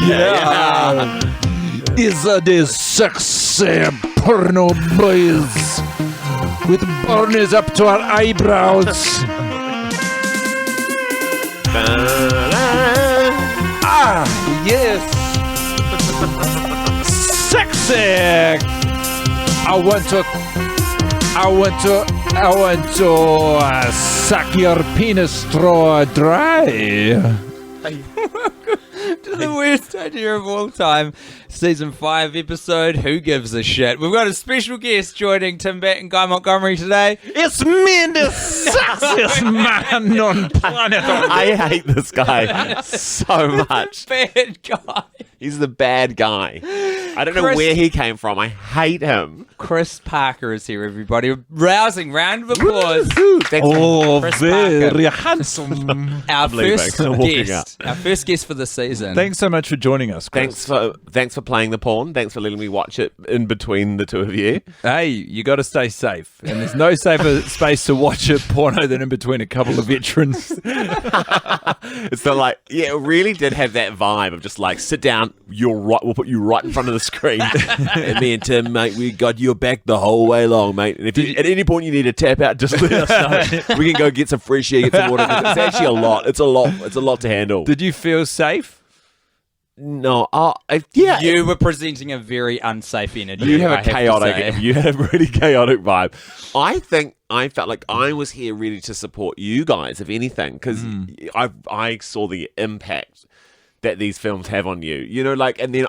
yeah. These are the sexy porno boys with burners up to our eyebrows. Yes. Sexy. I want to suck your penis straw dry. To the worst idea of all time, season 5 episode Who Gives a Shit. We've got a special guest joining Tim Batt and Guy Montgomery today. It's me, the sexiest man on planet Earth. I hate this guy so much. Bad guy. He's the bad guy. I don't know where he came from. I hate him. Chris Parker is here, everybody. Rousing round of applause. Oh, Chris very Parker. handsome. Our Leaving. first guest for the season. Thanks so much for joining us, Chris. Thanks for playing the porn. Thanks for letting me watch it in between the two of you. Hey, you got to stay safe. And there's no safer space to watch a porno than in between a couple of veterans. It's not like, yeah, it really did have that vibe of just like, sit down, you're right, we'll put you right in front of the screen. And me and Tim, mate, we got your back the whole way long, mate. And if at any point you need to tap out, just let us know. We can go get some fresh air, get some water. It's actually a lot. It's a lot to handle. Did you feel safe? No, yeah. You were presenting a very unsafe energy. You have I a chaotic. You had a really chaotic vibe. I think I felt like I was here ready to support you guys, if anything, because I saw the impact that these films have on you. You know, like, and then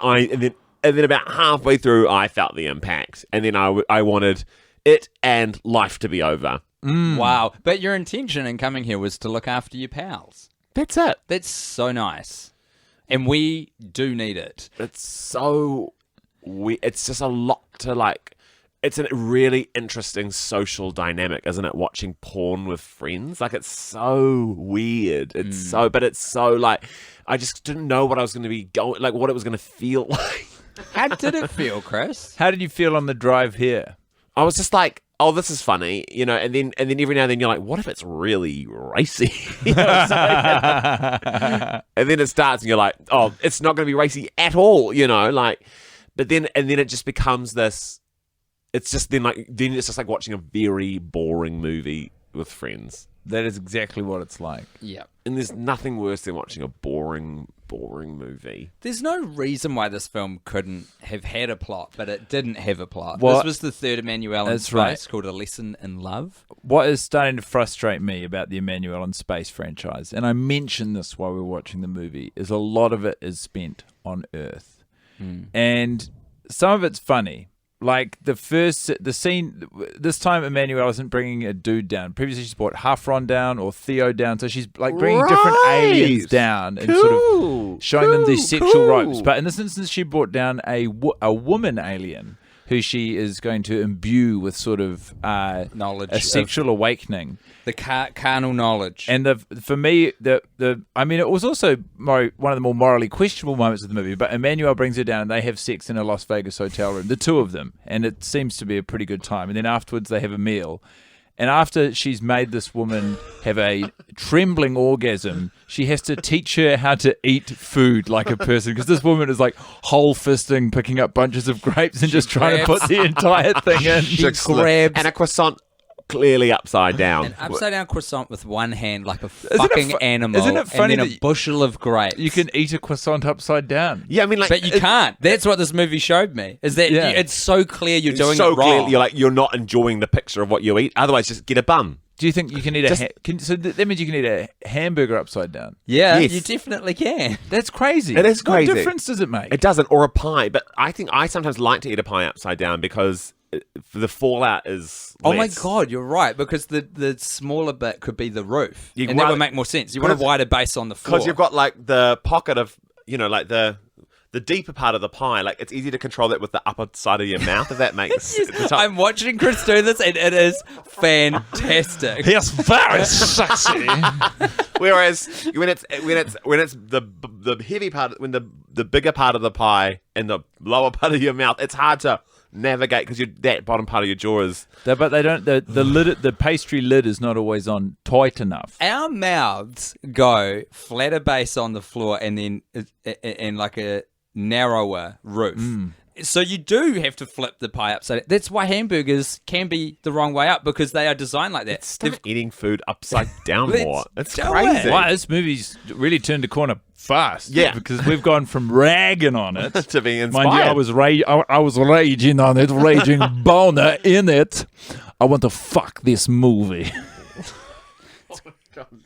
about halfway through, I felt the impact, and then I wanted it and life to be over. Wow. But your intention in coming here was to look after your pals. That's it. That's so nice. And we do need it. It's so weird. It's just a lot to like. It's a really interesting social dynamic, isn't it? Watching porn with friends. Like, it's so weird. It's so like, I just didn't know what I was going to be going, like what it was going to feel like. How did it feel, Chris? How did you feel on the drive here? I was just like, oh, this is funny, you know, and then every now and then you're like, what if it's really racy? You know what I'm saying? And then it starts and you're like, oh, it's not going to be racy at all, you know, like, but then it just becomes this, it's just then it's just like watching a very boring movie with friends. That is exactly what it's like. Yeah. And there's nothing worse than watching a boring movie. There's no reason why this film couldn't have had a plot, but it didn't have a plot. Well, this was the third Emmanuelle in Space, called A Lesson in Love. What is starting to frustrate me about the Emmanuelle in Space franchise, and I mentioned this while we were watching the movie, is a lot of it is spent on Earth. And some of it's funny. Like the scene, this time Emmanuelle isn't bringing a dude down. Previously she's brought Hafron down or Theo down. So she's like bringing different aliens down and sort of showing them these sexual ropes. But in this instance, she brought down a woman alien who she is going to imbue with sort of knowledge, a sexual awakening. The carnal knowledge. And for me, I mean, it was also one of the more morally questionable moments of the movie, but Emmanuelle brings her down and they have sex in a Las Vegas hotel room, the two of them, and it seems to be a pretty good time. And then afterwards they have a meal. And after she's made this woman have a trembling orgasm, she has to teach her how to eat food like a person. Because this woman is like whole fisting, picking up bunches of grapes and just trying to put the entire thing in. She grabs and a croissant clearly upside down. An upside down croissant with one hand like a fucking animal. Isn't it funny and then a bushel of grapes. You can eat a croissant upside down. Yeah, I mean, like, but you can't. That's what this movie showed me. Is that it's so clear you're doing so it wrong. Clear, you're not enjoying the picture of what you eat. Otherwise, just get a bun. Do you think you can eat so that means you can eat a hamburger upside down? Yeah, yes. You definitely can. That's crazy. It is crazy. What difference does it make? It doesn't, or a pie. But I think I sometimes like to eat a pie upside down because the fallout is less. Oh my God, you're right, because the smaller bit could be the roof. And that would make more sense. You want a wider base on the floor. Because you've got like the pocket of, like the deeper part of the pie, like it's easy to control that with the upper side of your mouth, if that makes sense. I'm watching Chris do this and it is fantastic. He's very sexy. Whereas when it's the heavy part, when the bigger part of the pie and the lower part of your mouth, it's hard to navigate because that bottom part of your jaw is. But they don't. The pastry lid is not always on tight enough. Our mouths go flatter base on the floor and then and like a narrower roof. So you do have to flip the pie upside down. That's why hamburgers can be the wrong way up, because they are designed like that. Stop eating food upside down more. It's do crazy. it. Wow, this movie's really turned a corner fast. Yeah. Because we've gone from ragging on it To being inspired. Mind you, I was raging on it, raging boner in it. I want to fuck this movie.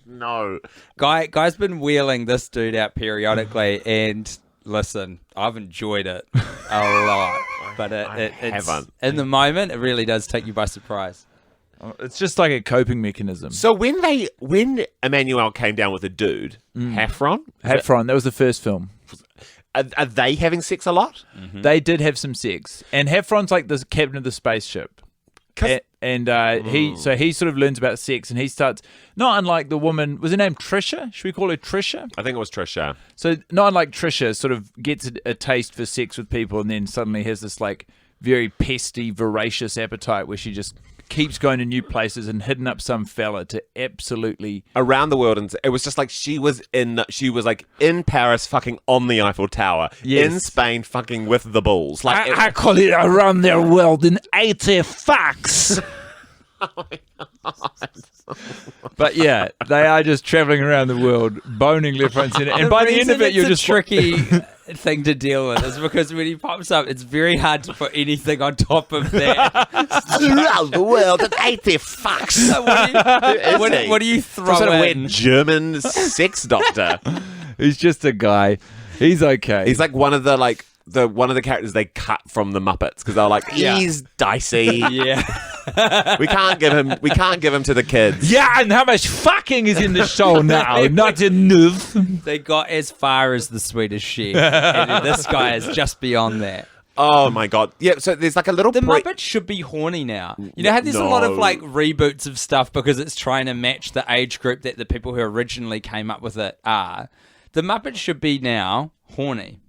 No. Guy's been wheeling this dude out periodically, and listen, I've enjoyed it a lot. But it's haven't. in the moment, it really does take you by surprise. It's just like a coping mechanism. So when Emmanuelle came down with a dude, Heffron, Heffron, that was the first film. are they having sex a lot? They did have some sex. And Heffron's like the captain of the spaceship. And he sort of learns about sex, and he starts, not unlike the woman, was her name Trisha? Should we call her Trisha? I think it was Trisha. So not unlike Trisha, sort of gets a taste for sex with people, and then suddenly has this like very pesty, voracious appetite where she just keeps going to new places and hitting up some fella to absolutely Around the world, and it was just like she was like in Paris, fucking on the Eiffel Tower, Yes. in Spain, fucking with the bulls. Like I call it around their world in 80 fucks. But yeah, they are just traveling around the world, boning left, right, and center. And by the end of it, you're just tricky thing to deal with, is because when he pops up, it's very hard to put anything on top of that. around the world in 80 fucks. So what do you throw Some sort of in? weird German sex doctor. He's just a guy. He's okay. He's like one of the characters they cut from the Muppets, because they're like, he's dicey. Yeah. We can't give him to the kids. yeah, and how much fucking is in the show now? Not enough. They got as far as the Swedish Chef, and then this guy is just beyond that. Oh my god. Yeah, so there's like a little The Muppets should be horny now. You know how there's a lot of like reboots of stuff because it's trying to match the age group that the people who originally came up with it are. The Muppets should be now horny.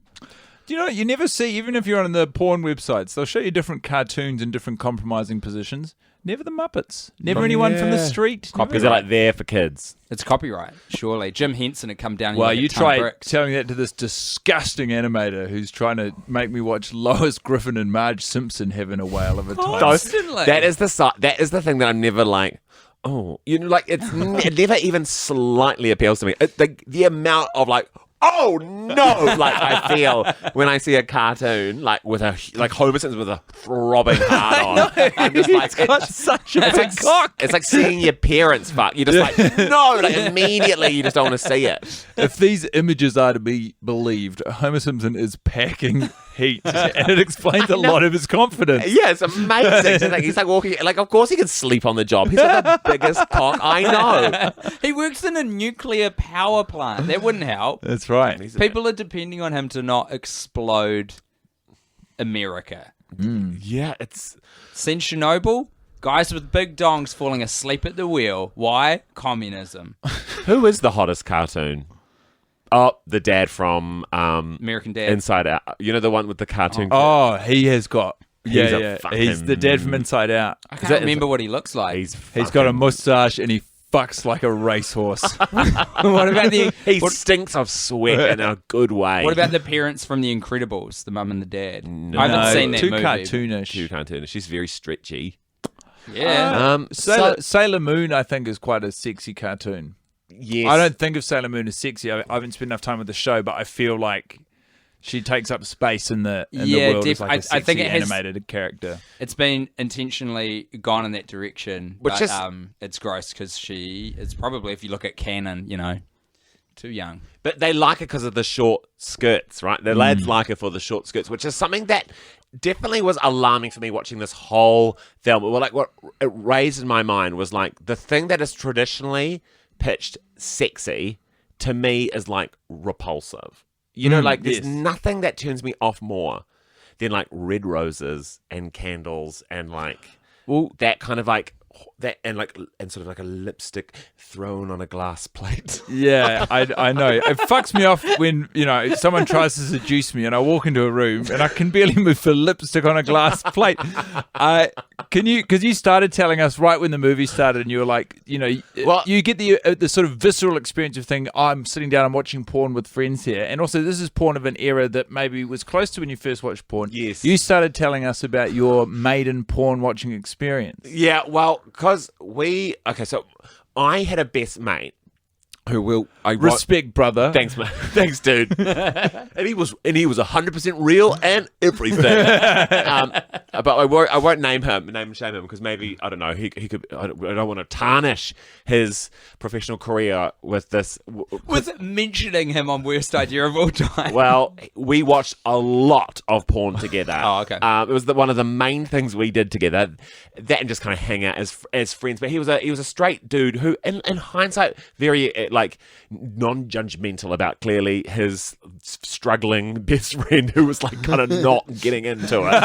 Do you know, you never see, even if you're on the porn websites, they'll show you different cartoons in different compromising positions. Never the Muppets. Never anyone from the street. because they're like there for kids. It's copyright, surely. Jim Henson had come down and Well, get you a ton of try bricks. telling that to this disgusting animator who's trying to make me watch Lois Griffin and Marge Simpson having a whale of a time. Constantly. That is the thing that I'm never like, oh, you know, like it never even slightly appeals to me. The amount of like, oh no, like I feel when I see a cartoon like with Homer Simpson with a throbbing heart on. I'm just like, He's got such a big cock. It's like seeing your parents fuck. You're just like, no, like immediately you just don't want to see it. If these images are to be believed, Homer Simpson is packing heat, and it explains a lot of his confidence. Yeah, it's amazing. He's like walking, like of course he can sleep on the job. He's got the biggest cock I know. He works in a nuclear power plant. That wouldn't help. That's right. People are depending on him to not explode America. Yeah, it's Seen Chernobyl? Guys with big dongs falling asleep at the wheel. Why? Communism. who is the hottest cartoon? Oh, the dad from American Dad. Inside Out. You know the one with the cartoon. Oh, he has got. He's a Yeah. fucking- He's the dad from Inside Out. I can't remember what he looks like. He's Got a mustache and he fucks like a racehorse. What about he stinks of sweat in a good way. What about the parents from The Incredibles, the mum and the dad? I haven't seen that too movie. cartoonish. Too cartoonish. She's very stretchy. Yeah. Sailor Moon, I think, is quite a sexy cartoon. Yes. I don't think of Sailor Moon as sexy. I haven't spent enough time with the show, but I feel like she takes up space in the world as like a sexy I think it has, animated character. It's been intentionally gone in that direction, Which but is- it's gross because it's probably, if you look at canon, too young. But they like her because of the short skirts, right? The lads like her for the short skirts, which is something that definitely was alarming for me watching this whole film. Well, like what it raised in my mind was like the thing that is traditionally pitched sexy to me is like repulsive. You know, like there's yes. nothing that turns me off more than like red roses and candles and like that kind of like and sort of like a lipstick thrown on a glass plate. Yeah, I know. It fucks me off when, someone tries to seduce me and I walk into a room and I can barely move for lipstick on a glass plate. Because you started telling us right when the movie started and you were like, you get the sort of visceral experience of thing, I'm sitting down and watching porn with friends here. And also this is porn of an era that maybe was close to when you first watched porn. Yes. You started telling us about your maiden porn watching experience. Yeah, well, because so I had a best mate who respect, brother. Thanks, man. Thanks, dude. and he was 100% real and everything. But I won't name and shame him because maybe I don't know. He could. I don't want to tarnish his professional career with this. With mentioning him on Worst Idea of All Time. Well, we watched a lot of porn together. Oh, okay. It was one of the main things we did together. That and just kind of hang out as friends. But he was a straight dude who, in hindsight, very non-judgmental about clearly his struggling best friend who was like kind of not getting into it.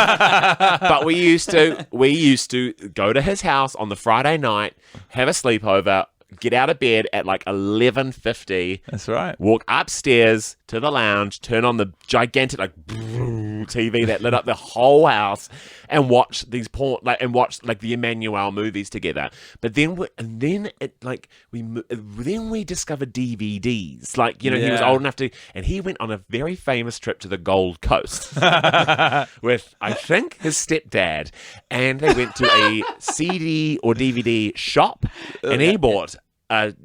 But we used to go to his house on the Friday night, have a sleepover, get out of bed at like 11:50. That's right. Walk upstairs to the lounge, turn on the gigantic TV that lit up the whole house, and watch these porn watch the Emmanuelle movies together. But then we discovered DVDs. He was old enough to, and he went on a very famous trip to the Gold Coast with I think his stepdad, and they went to a CD or DVD shop, and he bought.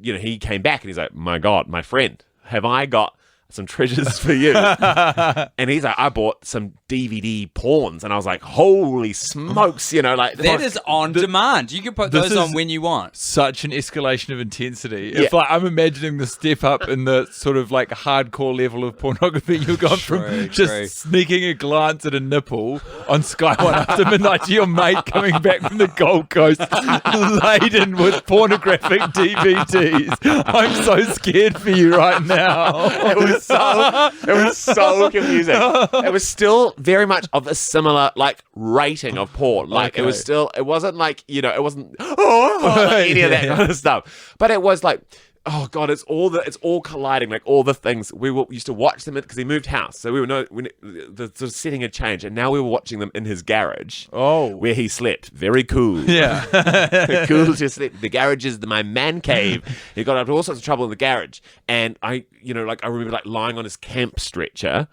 He came back and he's like, "My God, my friend, have I got some treasures for you?" And he's like, "I bought some DVD porns," and I was like, "Holy smokes!" That is on demand. You can put those on when you want. Such an escalation of intensity. Yeah. If I'm imagining the step up in the sort of like hardcore level of pornography, you've gone from just sneaking a glance at a nipple on Sky One after midnight to your mate coming back from the Gold Coast laden with pornographic DVDs. I'm so scared for you right now. It was so confusing. It was still very much of a similar rating of porn. It wasn't any of that kind of stuff. But it was like, oh God, it's all colliding, all the things we used to watch them because he moved house, so we were the sort of setting had changed, and now we were watching them in his garage. Oh, where he slept, very cool. Yeah, cool to sleep. The garage is my man cave. He got up to all sorts of trouble in the garage, and I remember lying on his camp stretcher,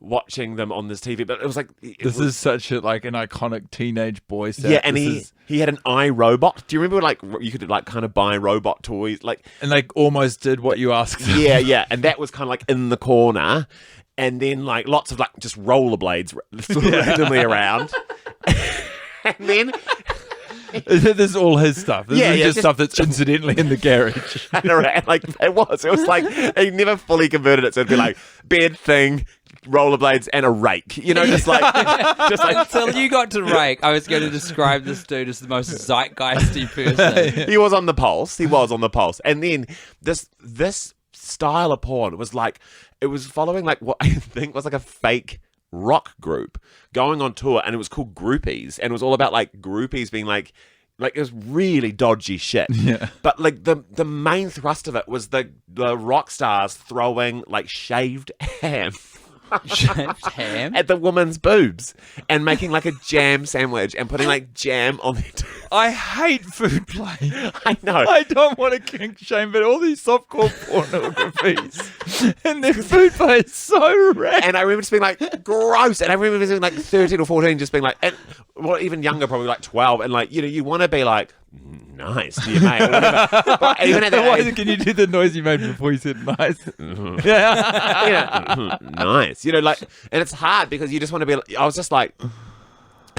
watching them on this TV, but it was like this is such an iconic teenage boy set. Yeah, and he had an iRobot. Do you remember you could kind of buy robot toys and they almost did what you asked them. Yeah, and that was kind of in the corner, and then lots of just rollerblades randomly around, and then. This is all his stuff. This is just stuff that's incidentally in the garage. It was like he never fully converted it, so it'd be bed thing, rollerblades, and a rake. Just until you got to rake, I was going to describe this dude as the most zeitgeisty person. He was on the pulse. And then this style of porn was it was following what I think was a fake rock group going on tour, and it was called Groupies, and it was all about groupies being it was really dodgy shit. Yeah. But the main thrust of it was the rock stars throwing shaved ham. Shaved ham at the woman's boobs and making a jam sandwich and putting jam on it. I hate food play. I know. I don't want to kink shame, but all these softcore pornographies and their food play is so rad. And I remember just being gross. And I remember being 13 or 14, just being and even younger, probably 12. And you want to be nice to your mate or whatever. But even at that age, can you do the noise you made before you said nice? Yeah. Nice. And it's hard because you just want to be I was just are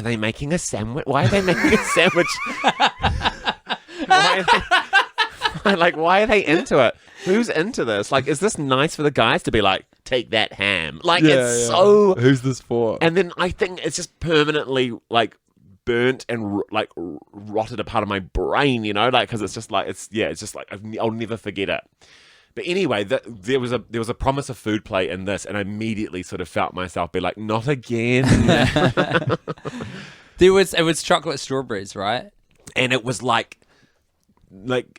they making a sandwich? Why are they making a sandwich? Why are they into it? Who's into this? Is this nice for the guys to be take that ham? So... Who's this for? And then I think it's just permanently, burnt and rotted a part of my brain, because it's just I'll never forget it. But anyway, there was a promise of food play in this, and I immediately sort of felt myself be not again. It was chocolate strawberries, right? and it was like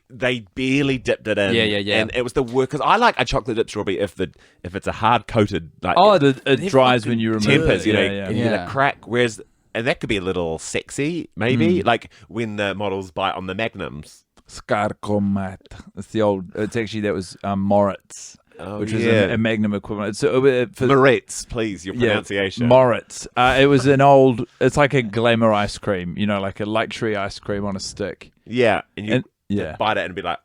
they barely dipped it in. Yeah. And it was the worst, because I like a chocolate dipped strawberry if it's a hard coated, like, it dries when you remove tempers, it. and you get a crack. Whereas, and that could be a little sexy, maybe, like when the models bite on the magnums. Scarcomat. It's actually, that was Moritz, which was yeah. a Magnum equivalent. Moritz, please, your pronunciation. Moritz. It was it's like a glamour ice cream, like a luxury ice cream on a stick. Yeah, and you bite it and be like,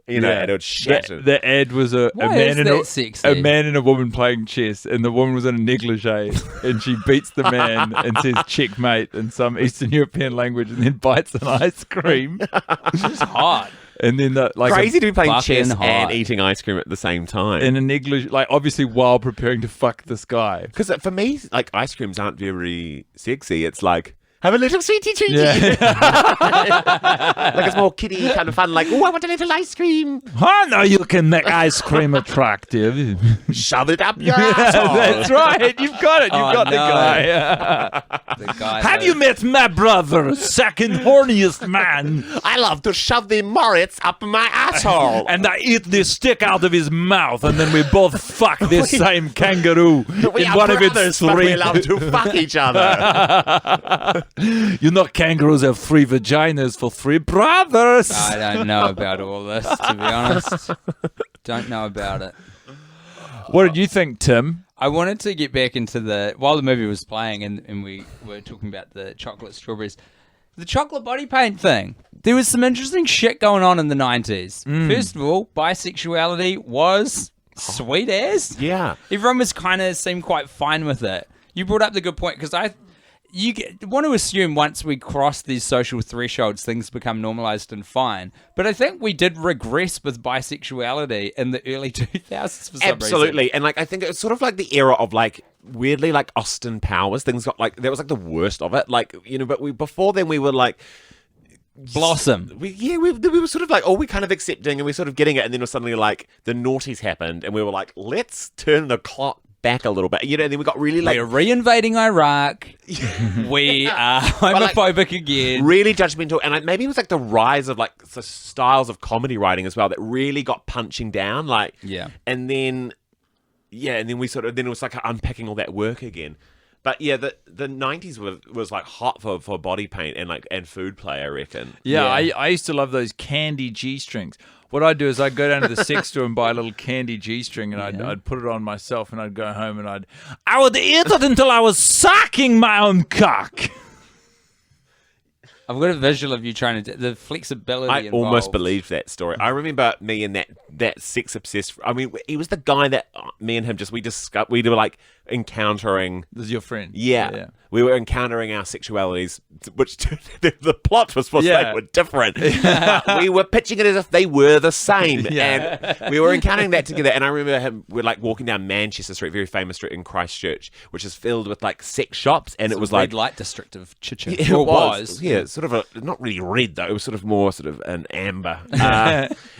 and it would shatter. The ad was a man and a woman playing chess, and the woman was in a negligee, and she beats the man and says checkmate in some Eastern European language, and then bites an ice cream. It's hot. And then crazy to be playing chess hot. and eating ice cream at the same time. In a negligee, obviously while preparing to fuck this guy. Because for me, ice creams aren't very sexy. It's like, have a little sweetie treaty. Yeah. It's more kiddie kind of fun. Like, oh, I want a little ice cream. Oh, no, you can make ice cream attractive. Shove it up your asshole. That's right. You've got it. You've got the guy. The guy. Have you met my brother, second horniest man? I love to shove the Moritz up my asshole. And I eat the stick out of his mouth, and then we both fuck this same kangaroo We in are one of brothers, its but three. we love to fuck each other. Kangaroos have 3 vaginas for 3 brothers. I don't know about all this, to be honest. Don't know about it. What did you think, Tim? I wanted to get back into while the movie was playing and we were talking about the chocolate strawberries, the chocolate body paint thing. There was some interesting shit going on in the 90s. First of all, bisexuality was sweet as. Yeah. Everyone was seemed quite fine with it. You brought up the good point, because you want to assume once we cross these social thresholds, things become normalized and fine. But I think we did regress with bisexuality in the early 2000s for some Absolutely. reason. And I think it's sort of like the era of weirdly Austin Powers. Things got that was the worst of it. But before then we were Blossom. We were sort of we're kind of accepting and we're sort of getting it. And then suddenly the noughties happened and we were like, let's turn the clock back a little bit, and then we got really we're re-invading Iraq. We are homophobic again. Really judgmental, and maybe it was the rise of the styles of comedy writing as well that really got punching down. And then we then it was unpacking all that work again. But yeah, the 90s was hot for body paint and food play, I reckon. Yeah. I used to love those candy G-strings. What I'd do is I'd go down to the sex store and buy a little candy G-string, and I'd put it on myself, and I'd go home and I would eat it until I was sucking my own cock. I've got a visual of you trying to the flexibility. I almost believed that story. I remember me and that sex obsessed. I mean, he was the guy that me and him we were encountering. This is your friend. Yeah. We were encountering our sexualities, which the plot was supposed they were different. We were pitching it as if they were the same, and we were encountering that together. And I remember we're walking down Manchester Street, very famous street in Christchurch, which is filled with sex shops, and it was red light district of Chichen. It was. Yeah, sort of not really red though. It was sort of more an amber.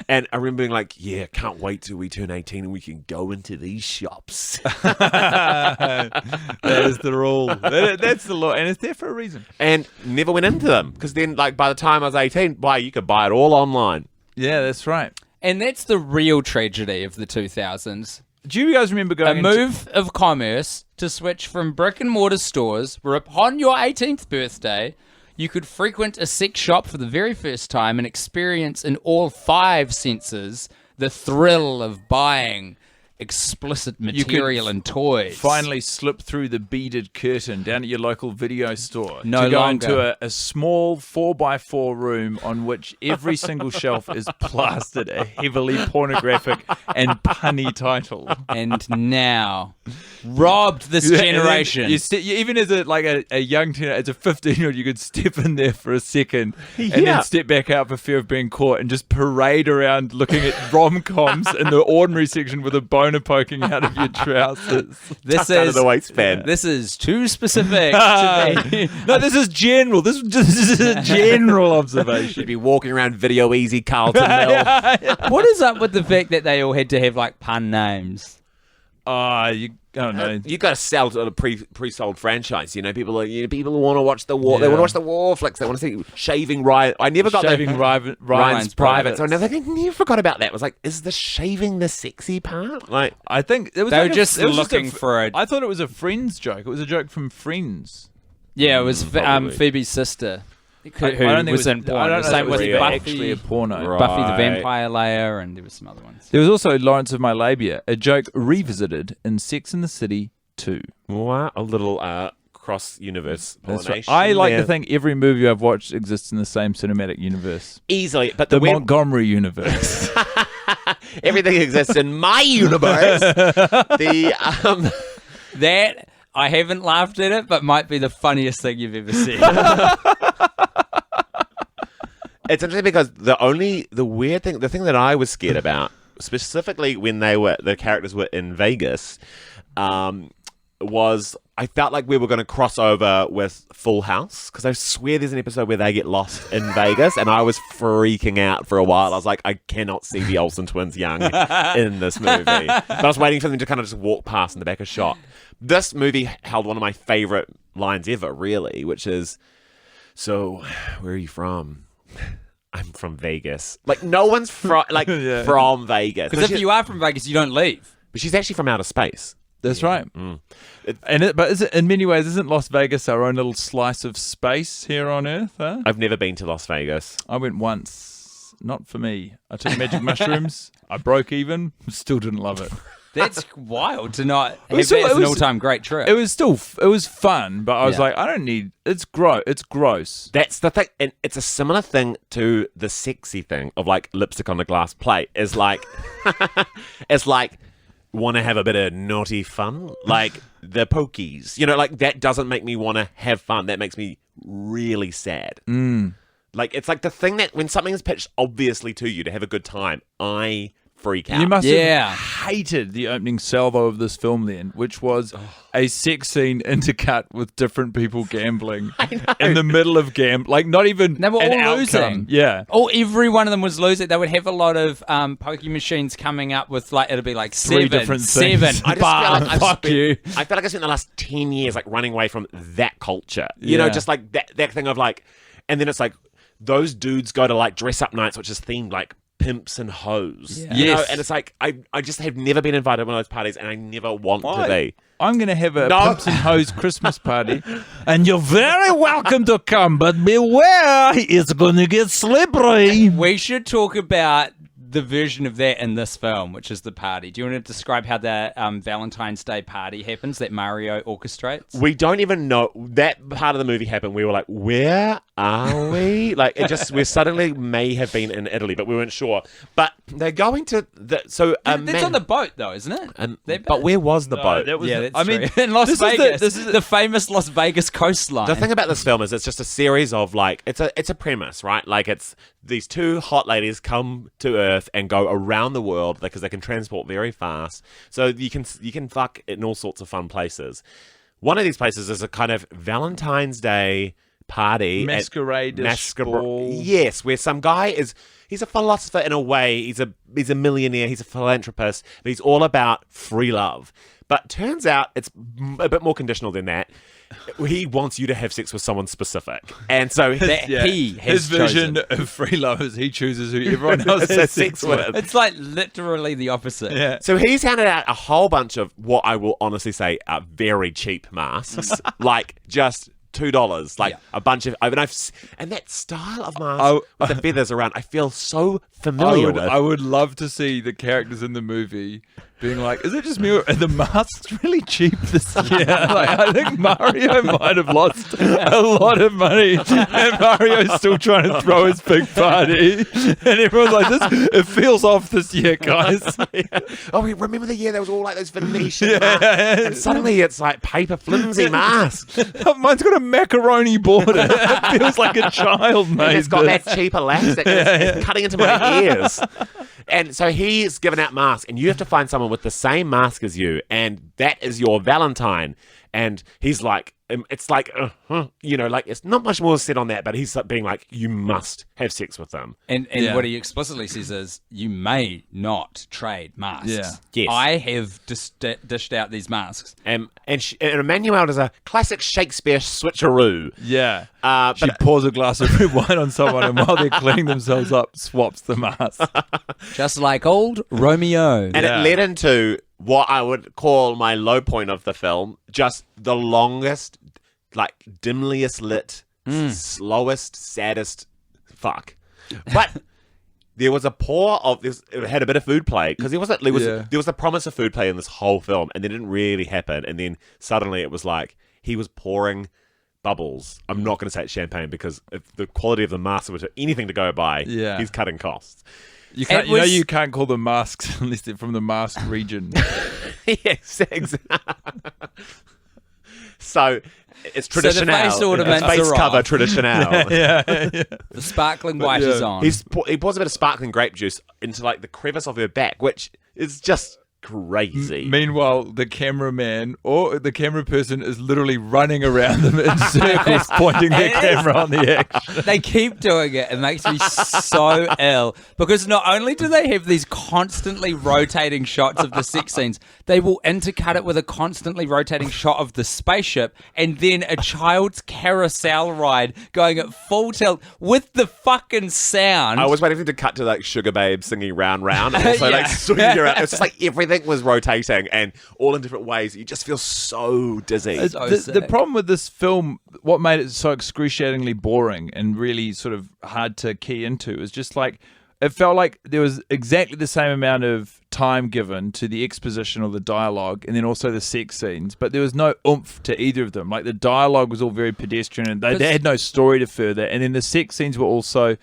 And I remember being yeah, can't wait till we turn 18 and we can go into these shops. That is the rule. That's the law, and it's there for a reason. And never went into them, because then, by the time I was 18, you could buy it all online. Yeah, that's right. And that's the real tragedy of the 2000s. Do you guys remember going a move of commerce to switch from brick and mortar stores where upon your 18th birthday, you could frequent a sex shop for the very first time and experience in all 5 senses the thrill of buying explicit material and toys. Finally slip through the beaded curtain down at your local video store no to go longer. into a small 4x4 room on which every single shelf is plastered a heavily pornographic and punny title. And now, robbed this generation. Even as a young teenager, as a 15-year-old, you could step in there for a second and then step back out for fear of being caught and just parade around looking at rom-coms in the ordinary section with a boner poking out of your trousers. This out of the waistband. This is too specific to me. No, this is general. This is a general observation. You'd be walking around Video Easy, Carlton Mill. What is up with the fact that they all had to have pun names? I don't know. You got to sell to a pre-sold franchise. People want to watch the war. They want to watch the war flicks. They want to see Shaving Ryan. I never got Shaving Ryan's Private. So I Privates. never forgot about that. It was like, is the shaving the sexy part? Like, I think it was. They were just looking for a. I thought it was a Friends joke. It was a joke from Friends. Yeah, it was probably. Phoebe's sister. Who I don't think was in porn. I don't The know same if it was with Buffy, actually a porno. Right. Buffy the Vampire Slayer, and there was some other ones. There was also Lawrence of My Labia, a joke revisited in Sex and the City 2. what a little cross-universe That's pollination. right. I like there. to think every movie I've watched exists in the same cinematic universe. Easily, but The the Montgomery universe. everything exists in my universe. That I haven't laughed at it, but might be the funniest thing you've ever seen. It's interesting because the weird thing, the thing that I was scared about, specifically when the characters were in Vegas, was I felt like we were going to cross over with Full House, because I swear there's an episode where they get lost in Vegas, and I was freaking out for a while. I was like, I cannot see the Olsen twins young in this movie. But I was waiting for them to kind of just walk past in the back of shot. This movie held one of my favorite lines ever, really, which is, "So, where are you from?" "I'm from Vegas." Like, no one's from from Vegas. Because if you are from Vegas, you don't leave. But she's actually from outer space. That's right. But is it, in many ways, isn't Las Vegas our own little slice of space here on Earth? Huh? I've never been to Las Vegas. I went once. Not for me. I took magic mushrooms. I broke even. Still didn't love it. That's wild to not have was that still- as it an was- all-time great trip. It was fun, but I was Yeah. like, I don't need. It's gross. It's gross. That's the thing, and it's a similar thing to the sexy thing of like lipstick on a glass plate. Is like, it's like, want to have a bit of naughty fun, like the pokies. Like that doesn't make me want to have fun. That makes me really sad. Like it's like the thing that when something is pitched obviously to you to have a good time, I freak out. You must Yeah. have hated the opening salvo of this film then, which was a sex scene intercut with different people gambling in the middle of like not even They were an all outcome. losing. Yeah. Oh, every one of them was losing. They would have a lot of pokey machines coming up with it'll be like Three different things. I just feel like Fuck you. I feel like I spent the last 10 years like running away from that culture. Yeah. Just like that thing of like, and then it's like those dudes go to like dress up nights, which is themed like pimps and hoes. Yeah. Yes. And it's like I just have never been invited to one of those parties, and I never want to be. I'm going to have a No. Pimps and Hoes Christmas party, and you're very welcome to come, but beware, it's going to get slippery. We should talk about the version of that in this film, which is the party. Do you want to describe how the Valentine's Day party happens that Mario orchestrates? We don't even know that part of the movie happened. We were like, where are we? Like, we suddenly may have been in Italy, but we weren't sure. But they're going to That's on the boat, though, isn't it? but where was the boat? That was Yeah, the- that's I mean, true. In Las this is Vegas, this is the famous Las Vegas coastline. The thing about this film is it's just a series of like it's a premise, right? Like it's these two hot ladies come to Earth and go around the world because they can transport very fast. So you can fuck in all sorts of fun places. One of these places is a kind of Valentine's Day party, Masquerade-ish ball. Yes, where some guy he's a philosopher in a way. He's a millionaire. He's a philanthropist, but he's all about free love. But turns out it's a bit more conditional than that. He wants you to have sex with someone specific, and so he has his version chosen. of free love is he chooses who everyone else Has has sex sex with. with. It's like literally the opposite. Yeah. So he's handed out a whole bunch of what I will honestly say are very cheap masks, like just $2, like a bunch of. And that style of mask with the feathers around, I feel so familiar with. I would love to see the characters in the movie being like, is it just me? Or are the masks really cheap this year? Like, I think Mario might have lost a lot of money, and Mario's still trying to throw his big party, and everyone's like, it feels off this year, guys. Oh, remember the year there was all like those Venetian masks, and suddenly it's like paper flimsy masks. Mine's got a macaroni border. It feels like a child made. It's got this. that cheap elastic. It's cutting into my ears. And so he's given out masks, and you have to find someone with the same mask as you, and that is your Valentine. And he's like, it's like, like it's not much more said on that, but he's being like, you must have sex with them. And what he explicitly says is, you may not trade masks. Yeah. Yes. I have dished out these masks. And Emmanuelle does a classic Shakespeare switcheroo. Yeah. She But pours a glass of red wine on someone, and while they're cleaning themselves up, swaps the mask. Just like old Romeo. And it led into what I would call my low point of the film, just the longest, like, dimliest lit, slowest, saddest fuck. But there was a pour of this. It had a bit of food play because there was a promise of food play in this whole film, and it didn't really happen. And then suddenly it was like he was pouring bubbles. I'm not going to say it's champagne because if the quality of the mask was anything to go by, he's cutting costs. You can't call them masks unless they're from the mask region. Yes, exactly. So it's traditional. So the face ornaments it's face are cover off. traditional. yeah. The sparkling white is on. He pours a bit of sparkling grape juice into like the crevice of her back, which is just crazy. Meanwhile, the cameraman or the camera person is literally running around them in circles, pointing their camera on the action. They keep doing it. It makes me so ill because not only do they have these constantly rotating shots of the sex scenes, they will intercut it with a constantly rotating shot of the spaceship and then a child's carousel ride going at full tilt with the fucking sound. I was waiting for him to cut to like Sugar Babe singing Round Round, and also like swinging around. It's just like everything was rotating and all in different ways. You just feel so dizzy. The problem with this film, what made it so excruciatingly boring and really sort of hard to key into, is just like it felt like there was exactly the same amount of time given to the exposition or the dialogue and then also the sex scenes, but there was no oomph to either of them. Like the dialogue was all very pedestrian and they had no story to further, and then the sex scenes were also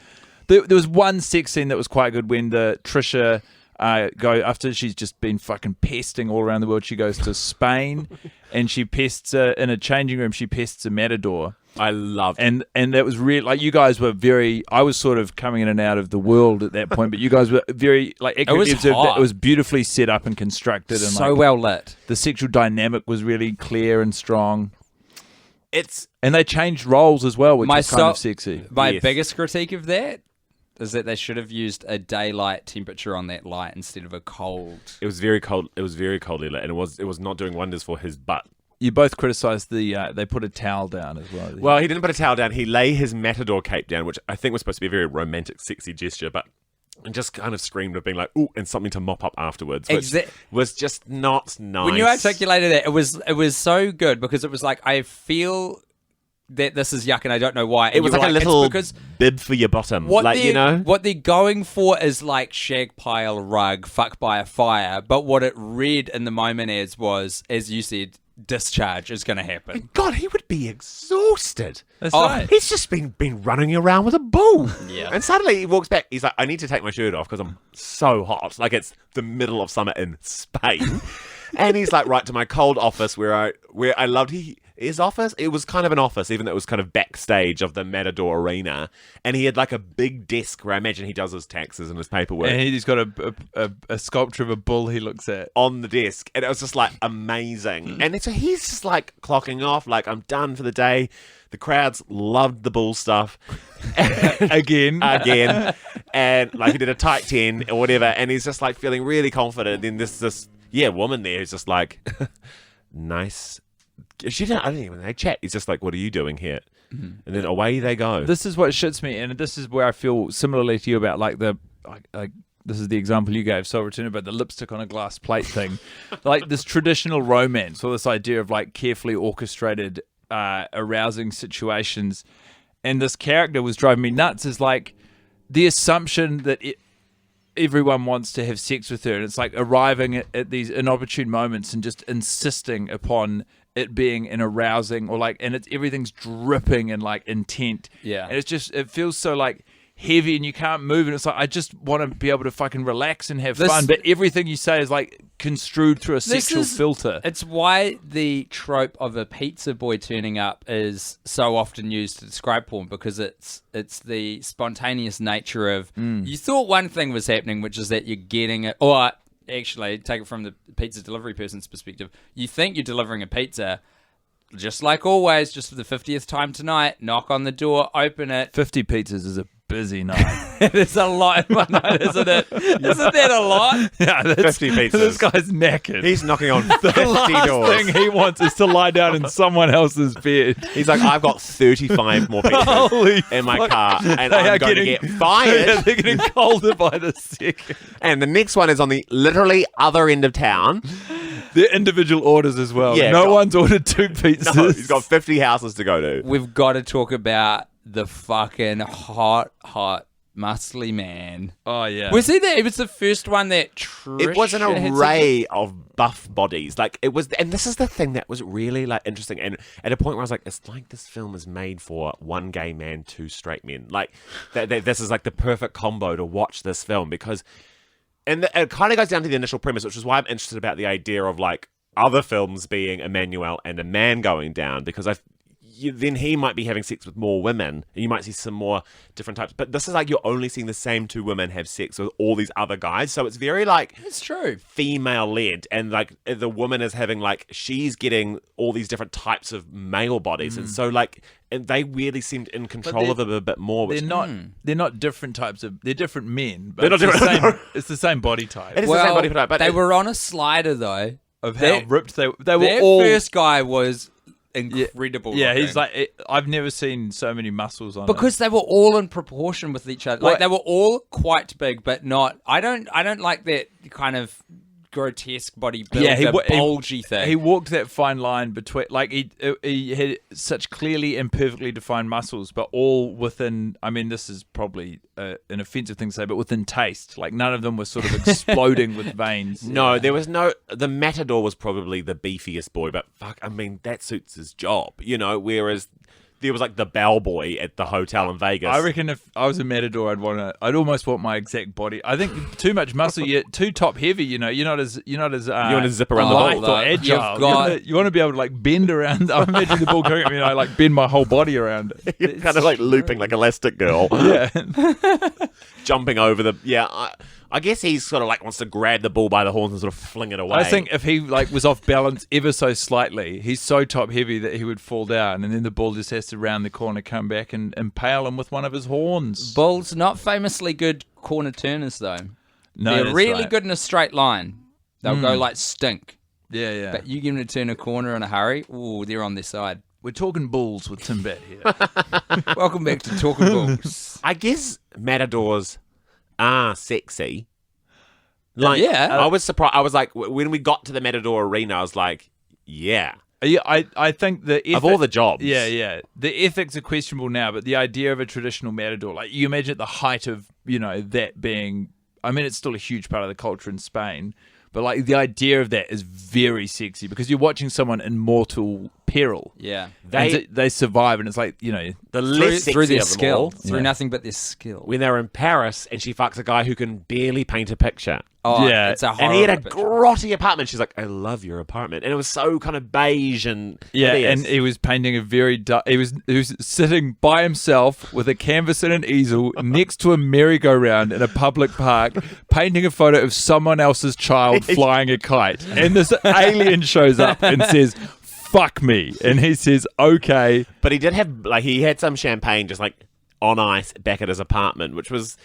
there was one sex scene that was quite good when the Trisha after she's just been fucking pesting all around the world. She goes to Spain and she pests in a changing room. She pests a matador. I loved and that was really like you guys were very. I was sort of coming in and out of the world at that point, but you guys were very like. It was hot. It was beautifully set up and constructed, and so well lit. The sexual dynamic was really clear and strong. And they changed roles as well, which was kind of sexy. My biggest critique of that is that they should have used a daylight temperature on that light instead of a cold. It was very cold. It was very coldly lit, and it was not doing wonders for his butt. You both criticised they put a towel down as well. Well, he didn't put a towel down. He lay his matador cape down, which I think was supposed to be a very romantic, sexy gesture, but just kind of screamed of being like, ooh, and something to mop up afterwards, which was just not nice. When you articulated it, it was so good because it was like, I feel that this is yuck and I don't know why. And it was like a little bib for your bottom. What they're going for is like shag pile rug, fuck by a fire, but what it read in the moment was, as you said, discharge is going to happen. God, he would be exhausted. That's right. He's just been running around with a bull. Yeah. And suddenly he walks back. He's like, I need to take my shirt off because I'm so hot. Like it's the middle of summer in Spain. And he's like, right to my cold office where I loved his office. It was kind of an office, even though it was kind of backstage of the Matador Arena. And he had like a big desk where I imagine he does his taxes and his paperwork. And he's got a sculpture of a bull he looks at on the desk. And it was just like amazing. And so he's just like clocking off, like I'm done for the day. The crowds loved the bull stuff. Again. And like he did a tight 10 or whatever. And he's just like feeling really confident. And then this woman there who's just like, nice. I don't even they chat. He's just like, what are you doing here? And then away they go. This is what shits me, and this is where I feel similarly to you about like this is the example you gave, so return about the lipstick on a glass plate thing. Like this traditional romance or this idea of like carefully orchestrated arousing situations, and this character was driving me nuts, is like the assumption that everyone wants to have sex with her, and it's like arriving at these inopportune moments and just insisting upon it being an arousing or like, and everything's dripping and like intent. Yeah. And it feels so like heavy and you can't move, and it's like I just want to be able to fucking relax and have fun, but everything you say is like construed through a sexual filter. It's why the trope of a pizza boy turning up is so often used to describe porn, because it's the spontaneous nature of you thought one thing was happening, which is that you're getting it, or actually take it from the pizza delivery person's perspective, you think you're delivering a pizza, just like always, just for the 50th time tonight, knock on the door, open it. 50 pizzas is a busy night. It's a lot in one night, isn't it? Isn't that a lot? Yeah, 50 pizzas. This guy's knackered. He's knocking on 50 the last doors. thing he wants is to lie down in someone else's bed. He's like, I've got 35 more pizzas Holy in my car, and They I'm are going to getting- get fired. They're getting colder by the second. And the next one is on the literally other end of town. They're individual orders as well. Yeah, no God. one's ordered 2 pizzas. No, he's got 50 houses to go to. We've got to talk about the fucking hot, muscly man. Oh, yeah. Was he there? It was the first one that It was an Trisha had array of buff bodies. Like it was, and this is the thing that was really like interesting. And at a point where I was like, it's like this film is made for one gay man, 2 straight men. Like this is like the perfect combo to watch this film because, and it kind of goes down to the initial premise, which is why I'm interested about the idea of like other films being Emmanuelle and a man going down because then he might be having sex with more women and you might see some more different types. But this is like you're only seeing the same 2 women have sex with all these other guys. So it's very like It's true. female led and like the woman is having like she's getting all these different types of male bodies and so like and they really seemed in control of it a bit more. Which, They're not different types of. They're different men. But They're not it's the different- same, it's the same body type. It is the same body type, but they were on a slider though. Of how That- ripped they were That all. first guy was incredible. Yeah, looking. he's like I've never seen so many muscles on because they were all in proportion with each other. Like Well- they were all quite big, but not. I don't like that kind of grotesque bodybuilder, Yeah, bulgy thing. He walked that fine line between, like he had such clearly and perfectly defined muscles, but all within. I mean, this is probably an offensive thing to say, but within taste. Like none of them were sort of exploding with veins. no, there was no. The Matador was probably the beefiest boy, but fuck, I mean that suits his job, you know. Whereas there was like the bellboy at the hotel in Vegas. I reckon if I was a matador, I'd almost want my exact body. I think too much muscle, you're too top heavy. You know, you're not as you want to zip around the lithe ball. or agile. You've got- You want to be able to like bend around. I'm imagining the ball coming at me, and I like bend my whole body around it. You're kind of like looping like Elastic Girl. Yeah. Jumping over the I guess he's sort of like wants to grab the bull by the horns and sort of fling it away. I think if he like was off balance ever so slightly, he's so top heavy that he would fall down, and then the bull just has to round the corner, come back, and impale him with one of his horns. Bulls not famously good corner turners though. No, They're that's really right. good in a straight line. They'll go like stink. Yeah, yeah. But you give them to turn a corner in a hurry, ooh, they're on their side. We're talking bulls with Tim Bat here. Welcome back to Talking Bulls. I guess matadors are sexy. Like, Yeah. I was surprised. I was like, when we got to the Matador arena, I was like, yeah. Yeah, I think the Of all the jobs. Yeah. The ethics are questionable now, but the idea of a traditional matador, like you imagine at the height of, that being, I mean, it's still a huge part of the culture in Spain, but like the idea of that is very sexy because you're watching someone in mortal peril. Yeah. They survive, and it's like, The less Through sexy their of them skill. all, Through nothing but their skill. when they're in Paris and she fucks a guy who can barely paint a picture. Oh, Yeah. it's a And he had a horrible picture. grotty apartment. She's like, I love your apartment. And it was so kind of beige and Yeah, hideous. and he was painting a very he was sitting by himself with a canvas and an easel next to a merry-go-round in a public park, painting a photo of someone else's child flying a kite. And this alien shows up and says, "Fuck me," and he says, "Okay." But he did have, like, he had some champagne just like on ice back at his apartment, which was,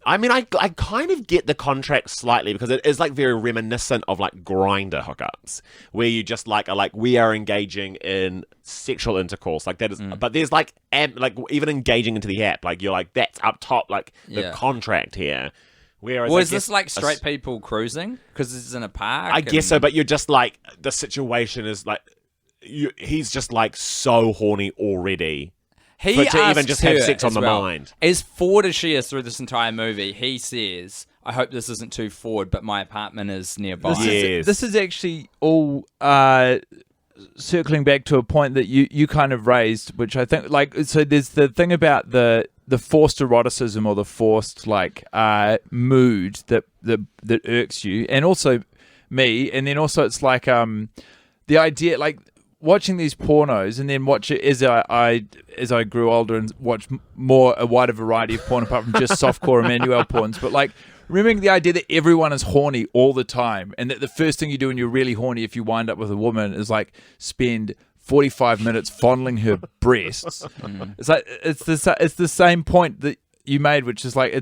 I mean, I kind of get the contract slightly because it is like very reminiscent of like Grindr hookups where you just like are like, we are engaging in sexual intercourse, like that is, but there's like even engaging into the app, like you're like, that's up top, like the Yeah. contract here. Whereas Well, I is this guess like straight people cruising? Because this is in a park? I guess so, but you're just like, the situation is like, he's just like so horny already. He But to even asks just have her sex on as the well. mind. As forward as she is through this entire movie, he says, I hope this isn't too forward, but my apartment is nearby. Yes. This is actually all circling back to a point that you kind of raised, which I think, like, so there's the thing about the forced eroticism or the forced mood that irks you, and also me, and then also it's like the idea, like, watching these pornos and then watch it as I grew older and watch a wider variety of porn apart from just softcore Emmanuelle porns, but like remembering the idea that everyone is horny all the time and that the first thing you do when you're really horny if you wind up with a woman is like spend 45 minutes fondling her breasts. It's like it's the same point that you made, which is like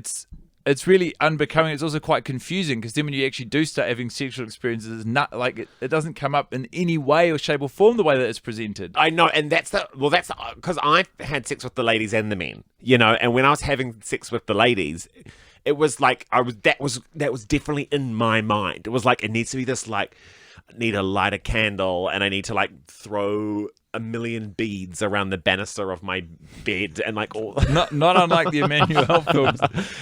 it's really unbecoming. It's also quite confusing because then when you actually do start having sexual experiences, it's not like it doesn't come up in any way or shape or form the way that it's presented. I know, and that's because I've had sex with the ladies and the men, you know, and when I was having sex with the ladies, it was like that was definitely in my mind. It was like it needs to be this like I need to light a candle and I need to like throw a million beads around the banister of my bed and like all not unlike the Emmanuelle films.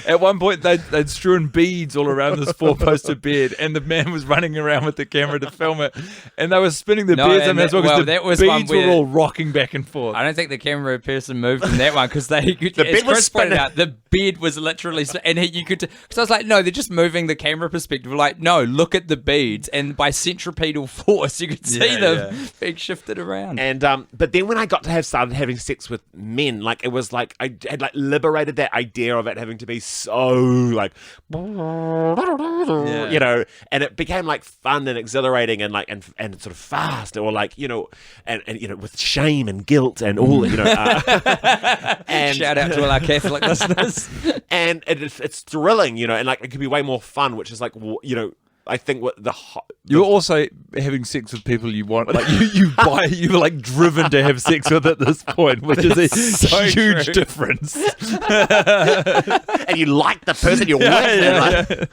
At one point they'd strewn beads all around this four-poster bed and the man was running around with the camera to film it and they were spinning the beads as well because the beads were all rocking back and forth. I don't think the camera person moved in that one because the bed was spinning out. The bed was literally and you could because I was like, no, they're just moving the camera perspective. We're like, no, look at the beads, and by centripetal force you could see them being shifted around. And but then when I got to started having sex with men, like it was like I had like liberated that idea of it having to be so like, you know, and it became like fun and exhilarating and like and sort of fast or like you know and you know with shame and guilt and all you know. And shout out to all our Catholic listeners. And it's thrilling, you know, and like it could be way more fun, which is like you know. I think what you're also having sex with people you want, like you were like driven to have sex with at this point, which is a huge difference. And you like the person you're with.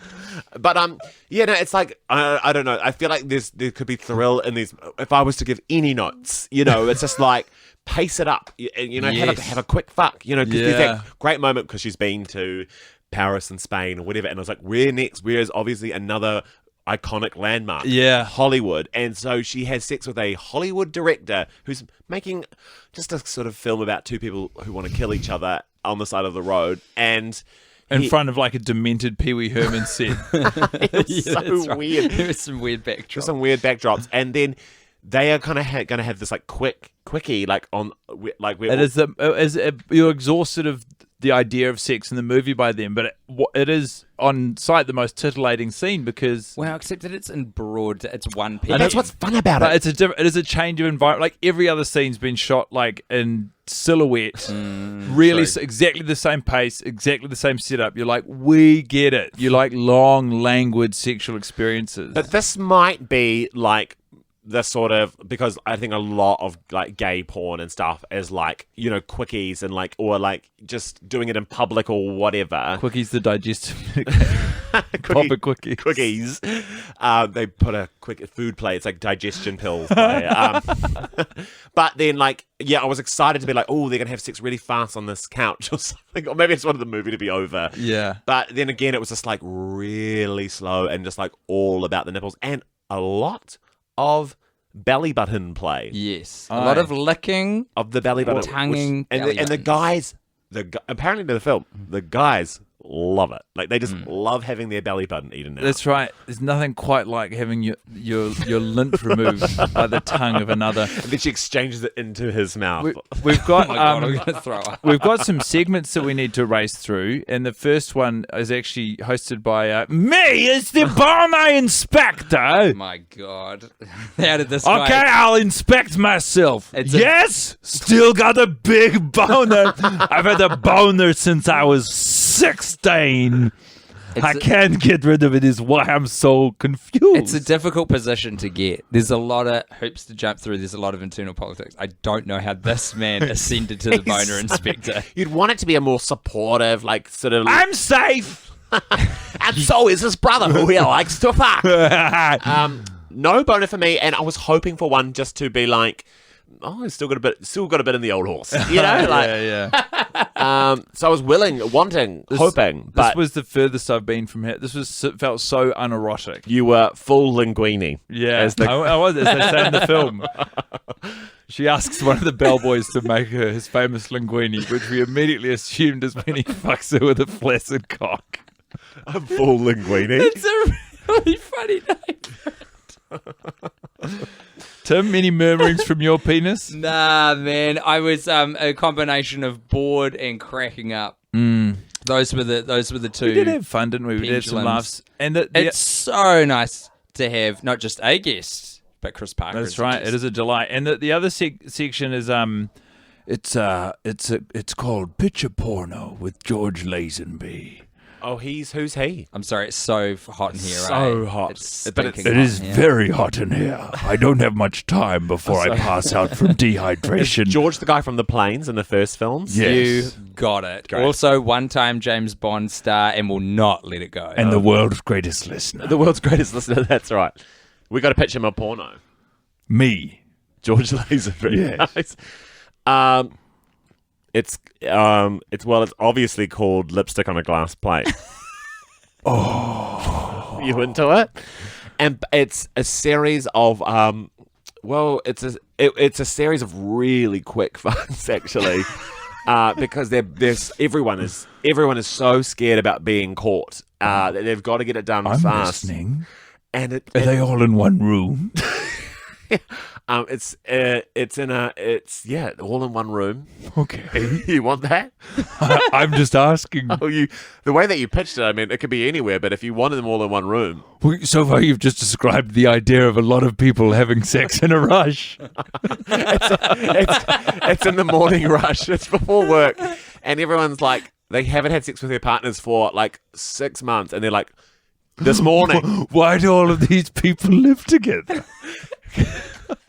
But no, it's like I don't know. I feel like there could be thrill in these. If I was to give any notes, you know, it's just like pace it up, and you know, have a quick fuck, you know, because there's that great moment because she's been to Paris and Spain or whatever, and I was like, where next? Where is obviously another iconic landmark, Hollywood. And so she has sex with a Hollywood director who's making just a sort of film about two people who want to kill each other on the side of the road, and in front of like a demented Pee Wee Herman set. It was so weird. There was some weird backdrops. And then they are kind of going to have this like quickie like on like you're exhausted of the idea of sex in the movie by then, but it is on site the most titillating scene because except that it's in broad, it's one piece. And that's what's fun about it. It is a change of environment. Like every other scene's been shot like in silhouette, really exactly the same pace, exactly the same setup. You're like, we get it. You like long, languid sexual experiences. But this might be like the sort of, because I think a lot of like gay porn and stuff is like, you know, quickies and like, or like just doing it in public or whatever. Quickies, the digestive proper quickies. Quickies. They put a quick food play. It's like digestion pills. But then like, yeah, I was excited to be like, oh, they're going to have sex really fast on this couch or something. Or maybe I just wanted the movie to be over. Yeah. But then again, it was just like really slow and just like all about the nipples and a lot of belly button play. Yes. A lot of licking. Of the belly button. Tonguing. And the guys, apparently in the film, the guys love it. Like they just love having their belly button eaten out. That's right. There's nothing quite like having your lint removed by the tongue of another. And then she exchanges it into his mouth. We've got I'm gonna throw up. We've got some segments that we need to race through, and the first one is actually hosted by me as the boner inspector. Oh my God. How did this guy... Okay, I'll inspect myself. Yes, still got a big boner. I've had a boner since I was 16. I can't get rid of it is why I'm so confused. It's a difficult position to get. There's a lot of hoops to jump through. There's a lot of internal politics. I don't know how this man ascended to the boner inspector. You'd want it to be a more supportive, like sort of... I'm safe! And so is his brother who he likes to fuck. No boner for me, and I was hoping for one just to be like, oh, he's still got a bit in the old horse, you know, like so I was hoping, but this was the furthest I've been from here. This felt so unerotic. You were full linguini, I was, as they say in the film. She asks one of the bellboys to make her his famous linguini, which we immediately assumed is when he fucks her with a flaccid cock. A full linguini. It's a really funny name. Tim, any murmurings from your penis? Nah, man. I was a combination of bored and cracking up. Those were the two. We did have fun, didn't we? We did have some laughs. And it's so nice to have not just a guest, but Chris Parker. That's is right. just- It is a delight. And the other section is it's called Picture Porno with George Lazenby. Oh, who's he? I'm sorry, it's so hot in here. So eh? hot. It's But it's- stinking It is hot, yeah. very hot in here. I don't have much time before I pass out from dehydration. George, the guy from the planes in the first films? Yeah. You Yes. got it. Great. Also, one-time James Bond star, and will not let it go. And the world's greatest listener. The world's greatest listener, that's right. We got to pitch him a porno. Me. George Lazenby. Yes. It's obviously called Lipstick on a Glass Plate. Oh, you into it? And it's a series of it's a series of really quick funs actually, because everyone is so scared about being caught that they've got to get it done I'm fast. listening. And Are they all in one room? it's all in one room. Okay. You want that? I'm just asking. The way that you pitched it, I mean, it could be anywhere, but if you wanted them all in one room, So far, you've just described the idea of a lot of people having sex in a rush. it's in the morning rush. It's before work, and everyone's like, they haven't had sex with their partners for like 6 months, and they're like, this morning. Why do all of these people live together?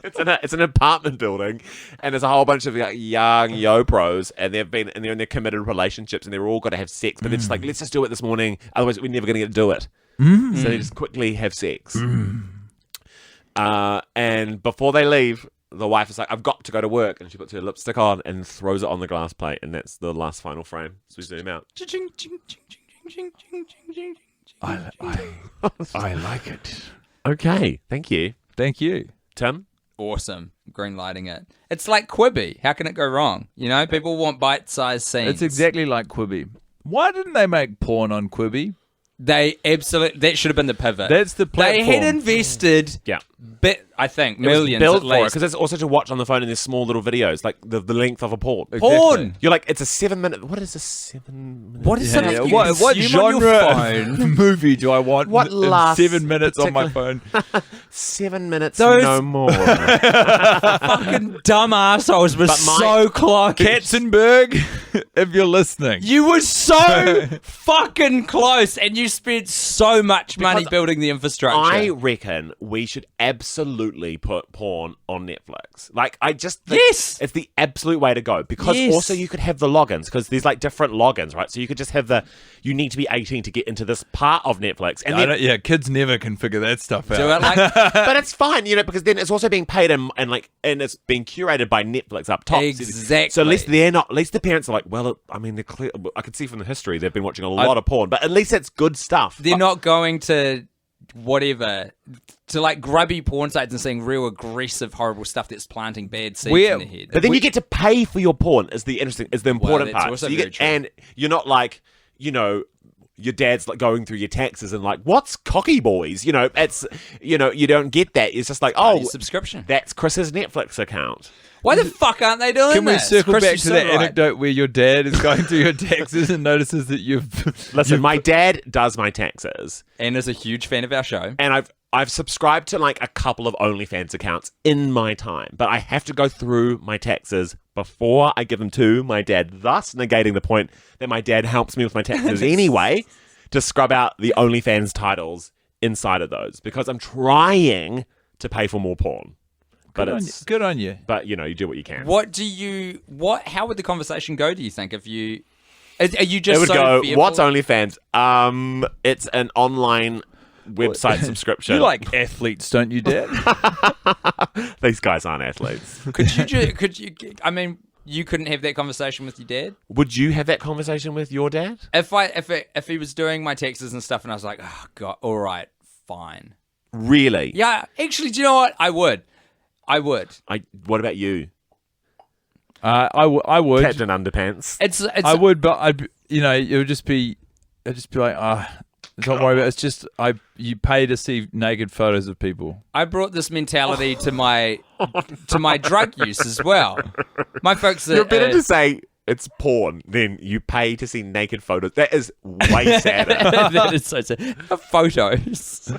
It's an apartment building, and there's a whole bunch of like young yo pros, and they're in their committed relationships, and they're all got to have sex, but they're just like, let's just do it this morning, otherwise we're never going to get to do it. So they just quickly have sex. And before they leave, the wife is like, I've got to go to work, and she puts her lipstick on and throws it on the glass plate, and that's the last final frame. So we zoom out. I like it. Okay, thank you, Thank you. Tim. Awesome. Green lighting it. It's like Quibi. How can it go wrong? You know, people want bite-sized scenes. It's exactly like Quibi. Why didn't they make porn on Quibi? They absolutely. That should have been the pivot. That's the platform. They had invested. Yeah. I think It was millions built at for it least. because it's also to watch on the phone in these small little videos, like the length of a porn. Porn. You're like, it's a 7-minute. What is a 7-minute? What is something you What consume on your genre phone? movie do I want What in lasts 7 minutes on my phone? 7 minutes, Those- no more. Fucking dumb assholes were so close. Katzenberg, if you're listening. You were so fucking close, and you spent so much money Because building the infrastructure. I reckon we should absolutely put porn on Netflix. Like, I just think Yes! it's the absolute way to go. Because Yes. also you could have the logins, because there's like different logins, right? So you could just have you need to be 18 to get into this part of Netflix. And then, Kids never can figure that stuff out. do it like but it's fine, because then it's also being paid and it's being curated by Netflix up top. Exactly. So at least at least the parents are like, well, I mean, they're clear. I can see from the history they've been watching a lot of porn, but at least it's good stuff. they're not going to whatever to like grubby porn sites and seeing real aggressive, horrible stuff that's planting bad seeds in their head. But then you get to pay for your porn is the important that's part. also So you very get, true. and you're not like, your dad's like going through your taxes and like, what's cocky boys? It's you don't get that. It's just like, Your subscription. that's Chris's Netflix account. Why the fuck aren't they doing Can we this? circle Chris, back you're to so that right. anecdote where your dad is going through your taxes and notices that you've... Listen, my dad does my taxes, And is a huge fan of our show. and I've subscribed to like a couple of OnlyFans accounts in my time, but I have to go through my taxes before I give them to my dad, thus negating the point that my dad helps me with my taxes anyway, to scrub out the OnlyFans titles inside of those, because I'm trying to pay for more porn. But Good on you. But you do what you can. How would the conversation go, do you think, if you... Are you just It would so go, fearful? what's OnlyFans? It's an online website subscription. You like athletes, don't you, Dad? These guys aren't athletes. Could you... I mean, you couldn't have that conversation with your dad? Would you have that conversation with your dad? If he was doing my taxes and stuff and I was like, oh, God, all right, fine. Really? Yeah, actually, do you know what? I would. What about you, I would. Captain Underpants? It's I would, but it would just be... I'd just be like, don't worry about it. It's just, you pay to see naked photos of people. I brought this mentality to my drug use as well. My folks are... You're better to say it's porn, then you pay to see naked photos. That is way sadder. That is so sad. Photos.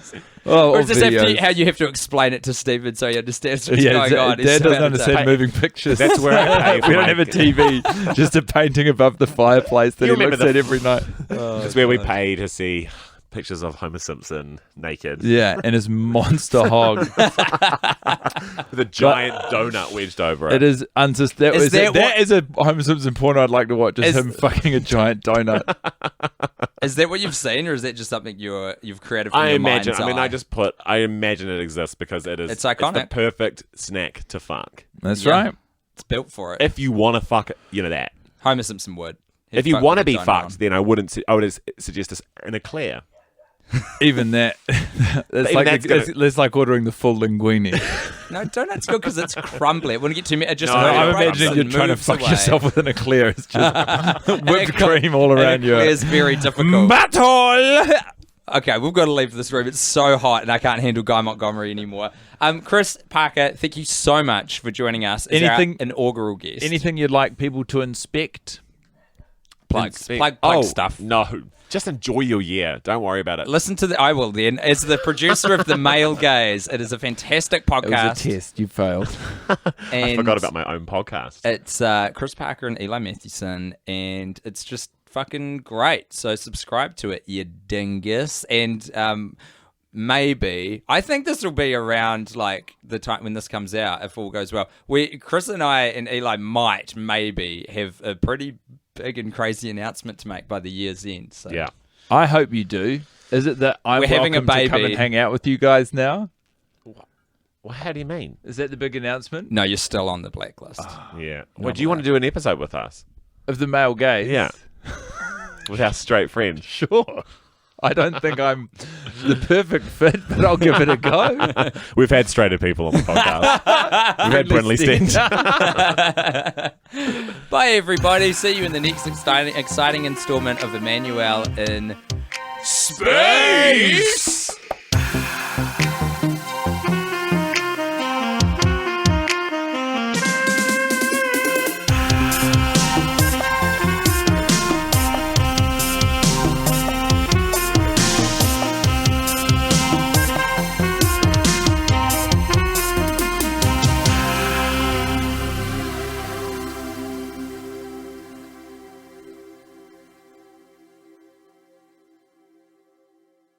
Oh, Or is this how you have to explain it to Stephen so he understands what's going on? Dad doesn't understand moving pictures. That's where I pay. We don't have a TV, just a painting above the fireplace that he looks at every night. That's where we pay to see pictures of Homer Simpson naked. Yeah, and his monster hog. With a giant donut wedged over it. It is that is a Homer Simpson porn I'd like to watch. Just him fucking a giant donut. Is that what you've seen, or is that just something you've created from I your imagine. mind's I mean, eye? I imagine it exists because it is. It's iconic. It's the perfect snack to fuck. That's right. It's built for it. If you want to fuck, that. Homer Simpson would. If you want to be fucked, then I would suggest an eclair. Even that. It's like ordering the full linguine. No, donut's good because it's crumbly. It wouldn't get too. I'm imagining you're trying to fuck yourself with an eclair. It's just whipped cream all around you. It's very difficult. Matador! Okay, we've got to leave this room. It's so hot, and I can't handle Guy Montgomery anymore. Chris Parker, thank you so much for joining us as our inaugural guest. Anything you'd like people to inspect? Plugs. Plug stuff. No. Just enjoy your year. Don't worry about it. Listen to I will then. As the producer of The Male Gaze, it is a fantastic podcast. It was a test. You failed. I forgot about my own podcast. It's Chris Parker and Eli Mathewson, and it's just fucking great. So subscribe to it, you dingus. And maybe, I think this will be around like the time when this comes out, if all goes well. Chris and I and Eli might maybe have a pretty big and crazy announcement to make by the year's end. So yeah, I hope you do. Is it that we're having a baby to come and hang out with you guys now? Well, how do you mean? Is that the big announcement? No, you're still on the blacklist. Yeah. Well, do you want to do an episode with us? Of The Male Gaze? Yeah. With our straight friend. Sure. I don't think I'm the perfect fit, but I'll give it a go. We've had straighter people on the podcast. We've had Brindley Stent. Bye, everybody. See you in the next exciting installment of Emmanuelle in Space!